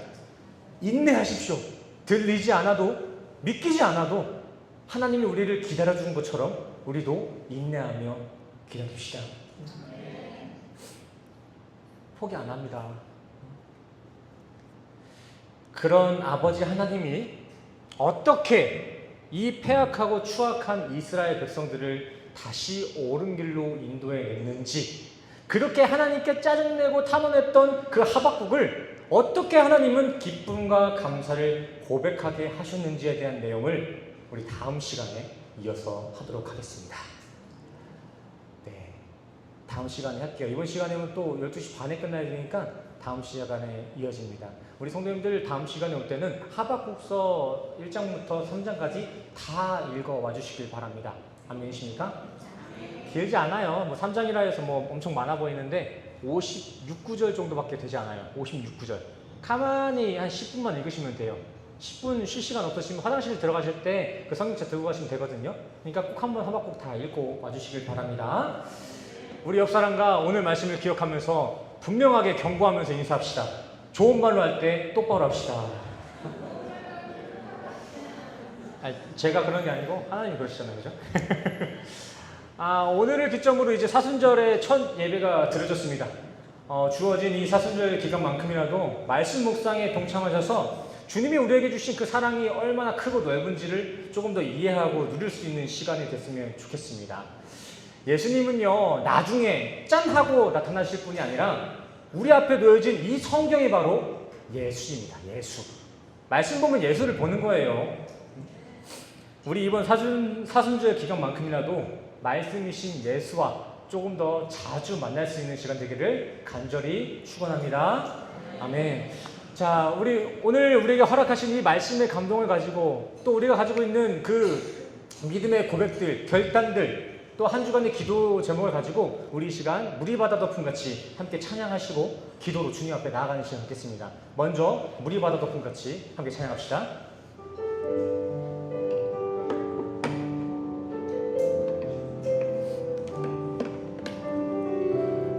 인내하십시오. 들리지 않아도 믿기지 않아도 하나님이 우리를 기다려주는 것처럼 우리도 인내하며 기다립시다. 포기 안 합니다. 그런 아버지 하나님이 어떻게 이 패악하고 추악한 이스라엘 백성들을 다시 옳은 길로 인도해냈는지, 그렇게 하나님께 짜증내고 탄원했던 그 하박국을 어떻게 하나님은 기쁨과 감사를 고백하게 하셨는지에 대한 내용을 우리 다음 시간에 이어서 하도록 하겠습니다. 네, 다음 시간에 할게요. 이번 시간에는 또 12시 반에 끝나야 되니까 다음 시간에 이어집니다. 우리 성도님들 다음 시간에 올 때는 하박국서 1장부터 3장까지 다 읽어와 주시길 바랍니다. 아멘이십니까? 길지 않아요. 3장이라 해서 엄청 많아 보이는데 56구절 정도밖에 되지 않아요. 56구절. 가만히 한 10분만 읽으시면 돼요. 10분 쉴 시간 없으시면 화장실 들어가실 때 그 성경책 들고 가시면 되거든요. 그러니까 꼭 한번 하박국 다 읽고 와주시길 바랍니다. 우리 옆 사람과 오늘 말씀을 기억하면서 분명하게 경고하면서 인사합시다. 좋은 말로 할 때 똑바로 합시다. 제가 그런 게 아니고 하나님이 그러시잖아요. 그죠? 오늘을 기점으로 이제 사순절의 첫 예배가 드려졌습니다. 주어진 이 사순절 기간만큼이라도 말씀 묵상에 동참하셔서 주님이 우리에게 주신 그 사랑이 얼마나 크고 넓은지를 조금 더 이해하고 누릴 수 있는 시간이 됐으면 좋겠습니다. 예수님은요, 나중에 짠 하고 나타나실 분이 아니라 우리 앞에 놓여진 이 성경이 바로 예수입니다. 예수. 말씀 보면 예수를 보는 거예요. 우리 이번 사순절 기간만큼이라도 말씀이신 예수와 조금 더 자주 만날 수 있는 시간 되기를 간절히 축원합니다. 아멘. 자, 오늘 우리에게 허락하신 이 말씀의 감동을 가지고 또 우리가 가지고 있는 그 믿음의 고백들, 결단들, 또 한 주간의 기도 제목을 가지고 우리 이 시간 물이 바다 덮음 같이 함께 찬양하시고 기도로 주님 앞에 나아가는 시간 갖겠습니다. 먼저 물이 바다 덮음 같이 함께 찬양합시다.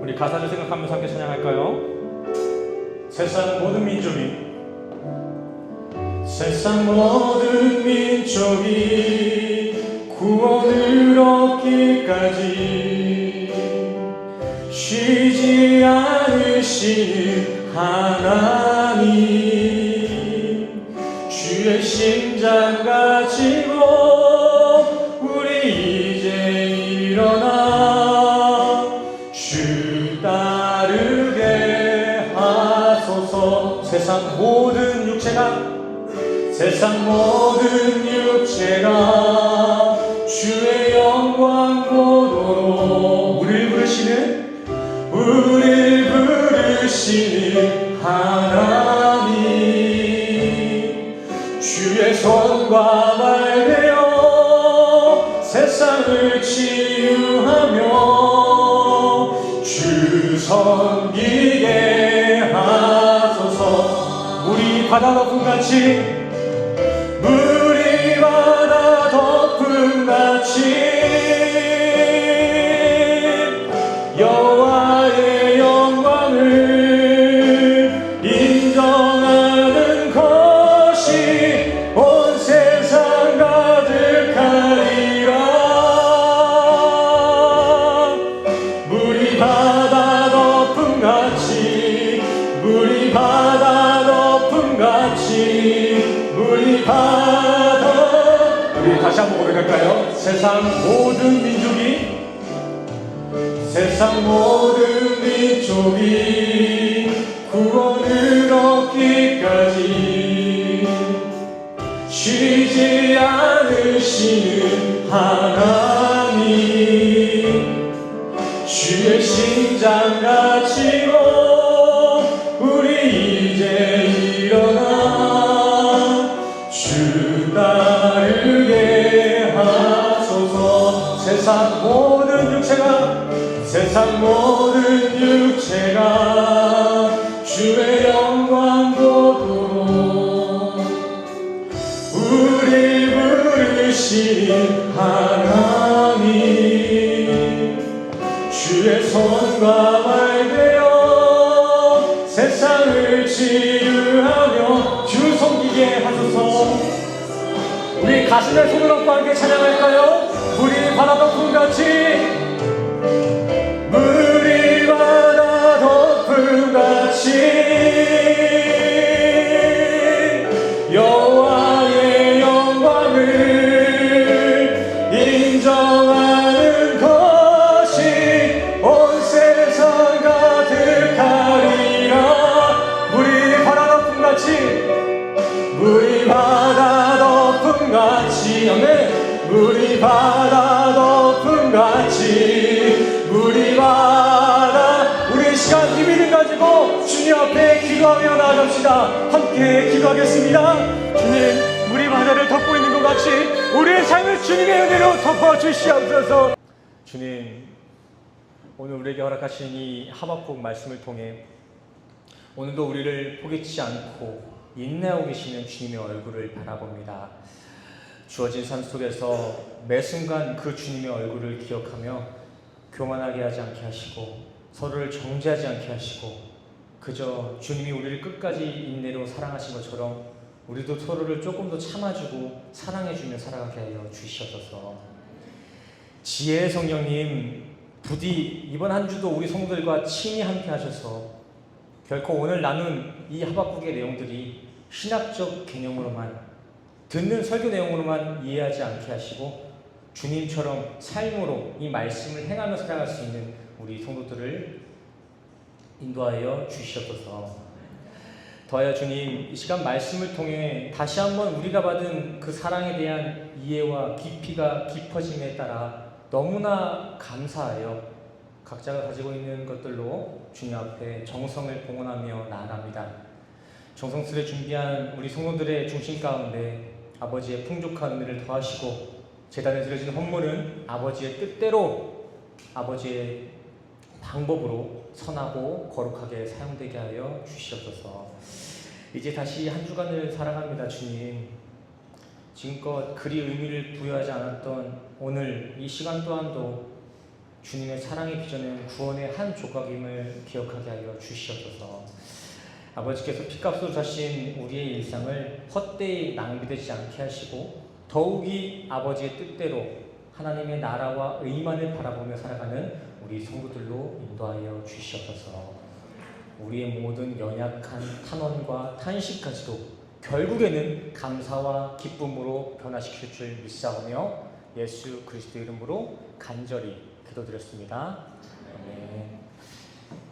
우리 가사를 생각하면서 함께 찬양할까요? 세상 모든 민족이 구원을 얻기까지 쉬지 않으시는 하나님, 주의 심장 가지고 우리 이제 일어나 주 따르게 하소서. 세상 모든 육체가 주의 영광 보도록 우리를 부르시는 하나님, 주의 손과 말 되어 세상을 치유하며 주 섬기게 하소서. 물이 바다 덮음같이 여호와의 영광을 인정하는 것이 온 세상 가득하리라. 물이 바다 덮음같이 우리 다시 한번 고백할까요? 세상 모든 민족이 구원을 얻기까지 쉬지 않으시는 하나님, 주의 심장 가지고 우리 이제 일어나 주 따르게 하소서. 세상 모든 육체가 주의 영광 보도록 우리 부르시는 하나님, 주의 손과 말 되어 세상을 치유하며 주 섬기게 하소서. 우리 가슴에 손을 얹고 함께 찬양할까요? 물이 바다 덮음같이 여호와의 영광을 인정하는 것이 온 세상 가득하리라. 물이 바다 덮음같이 아멘. 물이 바다 덮음같이 우리 시간 이 믿음 가지고 주님 앞에 기도하며 나아갑시다. 함께 기도하겠습니다. 주님, 물이 바다를 덮고 있는 것 같이 우리의 삶을 주님의 은혜로 덮어주시옵소서. 주님, 오늘 우리에게 허락하신 이 하박국 말씀을 통해 오늘도 우리를 포기치 않고 인내하고 계시는 주님의 얼굴을 바라봅니다. 주어진 삶 속에서 매 순간 그 주님의 얼굴을 기억하며 교만하게 하지 않게 하시고 서로를 정죄하지 않게 하시고 그저 주님이 우리를 끝까지 인내로 사랑하신 것처럼 우리도 서로를 조금 더 참아주고 사랑해주며 살아가게 하여 주시옵소서. 지혜의 성령님, 부디 이번 한 주도 우리 성도들과 친히 함께 하셔서 결코 오늘 나눈 이 하박국의 내용들이 신학적 개념으로만, 듣는 설교 내용으로만 이해하지 않게 하시고 주님처럼 삶으로 이 말씀을 행하며 살아갈 수 있는 우리 성도들을 인도하여 주시옵소서. 더하여 주님, 이 시간 말씀을 통해 다시 한번 우리가 받은 그 사랑에 대한 이해와 깊이가 깊어짐에 따라 너무나 감사하여 각자가 가지고 있는 것들로 주님 앞에 정성을 봉헌하며 나아갑니다. 정성스레 준비한 우리 성도들의 중심 가운데 아버지의 풍족한 은혜를 더하시고 제단에 드려진 헌물은 아버지의 뜻대로, 아버지의 방법으로 선하고 거룩하게 사용되게 하여 주시옵소서. 이제 다시 한 주간을 살아갑니다. 주님, 지금껏 그리 의미를 부여하지 않았던 오늘 이 시간 또한도 주님의 사랑의 비전은 구원의 한 조각임을 기억하게 하여 주시옵소서. 아버지께서 피값으로 사신 우리의 일상을 헛되이 낭비되지 않게 하시고 더욱이 아버지의 뜻대로 하나님의 나라와 의만을 바라보며 살아가는 우리 성도들로 인도하여 주시옵소서. 우리의 모든 연약한 탄원과 탄식까지도 결국에는 감사와 기쁨으로 변화시킬 줄 믿사오며 예수 그리스도 이름으로 간절히 기도드렸습니다. 아멘.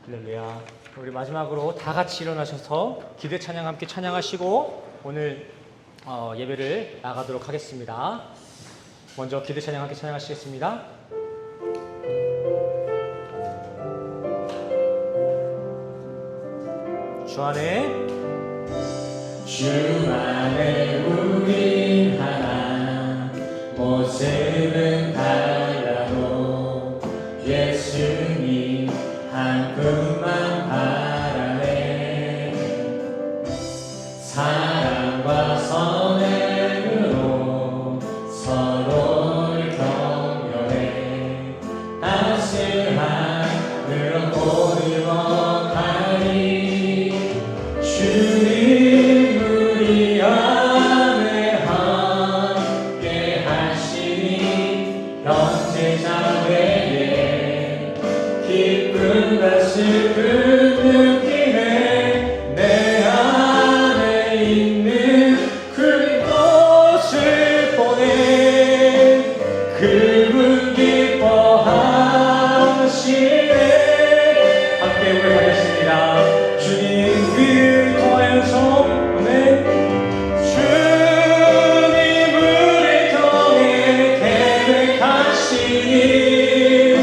할렐루야. 우리 마지막으로 다 같이 일어나셔서 기대 찬양 함께 찬양하시고 오늘 예배를 나가도록 하겠습니다. 먼저 기대 찬양 함께 찬양하시겠습니다. 주 안에 우리 하나 모습은 달라도 예수님 한 분만 바라네. 사랑과 선행으로 서로를 격려해 따스한 그런 꽃을 먹하리. 주님 우리 안에 함께 하시니 형제자 외에 기쁜 가슴 느끼네. 내 안에 있는 그곳을 보내 그분 기뻐하시네. 함께 고백하겠습니다. 주님 더해서 보내 주님을 통해 계획하시니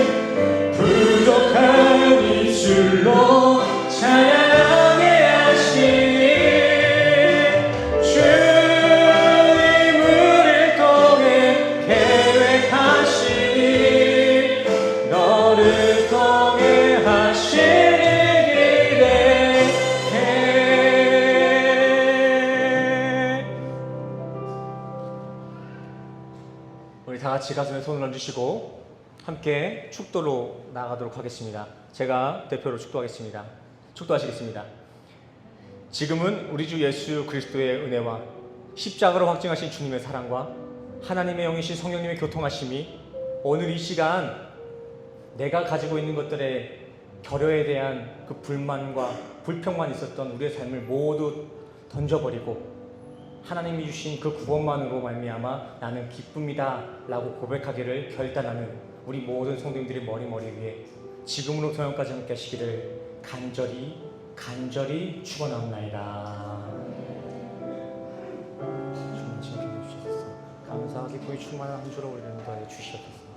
부족한 입술로 찬양하게 하시니 주님을 통해 계획하시니 너를 통해 하시니 우리 다 같이 가슴에 손을 얹으시고 함께 축도로 나아가도록 하겠습니다. 제가 대표로 축도하겠습니다. 축도하시겠습니다. 지금은 우리 주 예수 그리스도의 은혜와 십자가로 확증하신 주님의 사랑과 하나님의 영이신 성령님의 교통하심이 오늘 이 시간 내가 가지고 있는 것들의 결여에 대한 그 불만과 불평만 있었던 우리의 삶을 모두 던져버리고 하나님이 주신 그 구원만으로 말미암아 나는 기쁨이다 라고 고백하기를 결단하는 우리 모든 성도님들의 머리 위에 지금으로부터 영원까지 함께 하시기를 간절히 축원하옵나이다. 주님 칭찬해 주시옵소서. 감사하게 보이 충만한 한 주로 우리를 인도하여 주시옵소서.